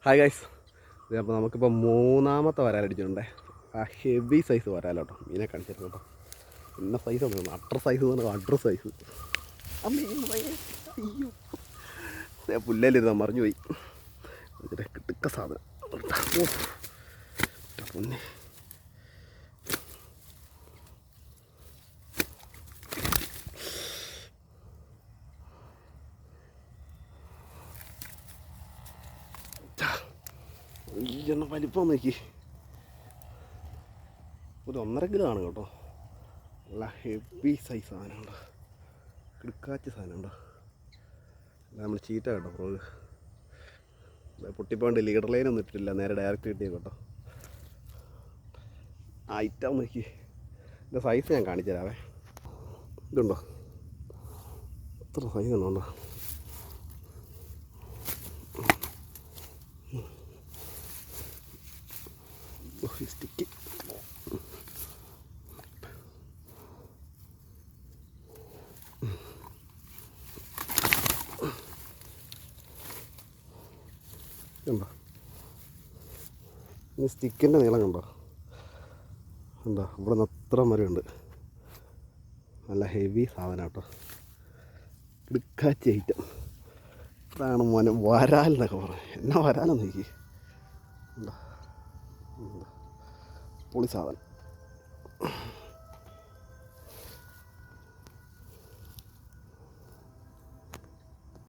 Hi guys, അപ്പോൾ നമുക്കിപ്പോൾ മൂന്നാമത്തെ വരാലടിച്ചിട്ടുണ്ടേ. ആ ഹെവി സൈസ് വരാലോട്ടോ. മീനെ കാണിച്ചിരുന്നു കേട്ടോ. ഇന്ന സൈസ് ഒന്നും അട്ടർ സൈസ് എന്ന് പറഞ്ഞാൽ അട്ടർ സൈസ്. അയ്യോ, പുല്ലേലിരുന്നാ മറിഞ്ഞു പോയി. ഇതിൻ്റെ കിട്ടുക്ക സാധനം പൊന്നെ. ഈയെണ്ണ വലിപ്പം നോക്കി, ഒരു 1.5 കിലോ ആണ് കേട്ടോ. നല്ല ഹെവി സൈസ് സാധനമുണ്ടോ, കിടക്കാച്ച സാധനമുണ്ടോ. നമ്മൾ ചീറ്റ കേട്ടോ. പൊട്ടിപ്പോണ്ട് ലീഡർ ലൈനൊന്നും ഇട്ടിട്ടില്ല, നേരെ ഡയറക്റ്റ് കിട്ടിയ കേട്ടോ. ഐറ്റം നോക്കി, ഇതിൻ്റെ സൈസ് ഞാൻ കാണിച്ചു തരാവേ. ഇതുണ്ടോ, ഇത്ര സൈസ് ഉണ്ടോ. സ്റ്റിക്ക് കണ്ടോ, ഈ സ്റ്റിക്കിൻ്റെ നീളം കണ്ടോ. എന്താ ഇവിടെ നിന്ന് അത്ര മരമുണ്ട്. നല്ല ഹെവി സാധനം കേട്ടോ, കിടക്കാച്ച ഐറ്റം. ഇതാണ് മോനെ വരാലെന്നൊക്കെ പറയും. എന്നാ വരാലെന്ന് നോക്കി. എന്താ പൊളി സാധനം.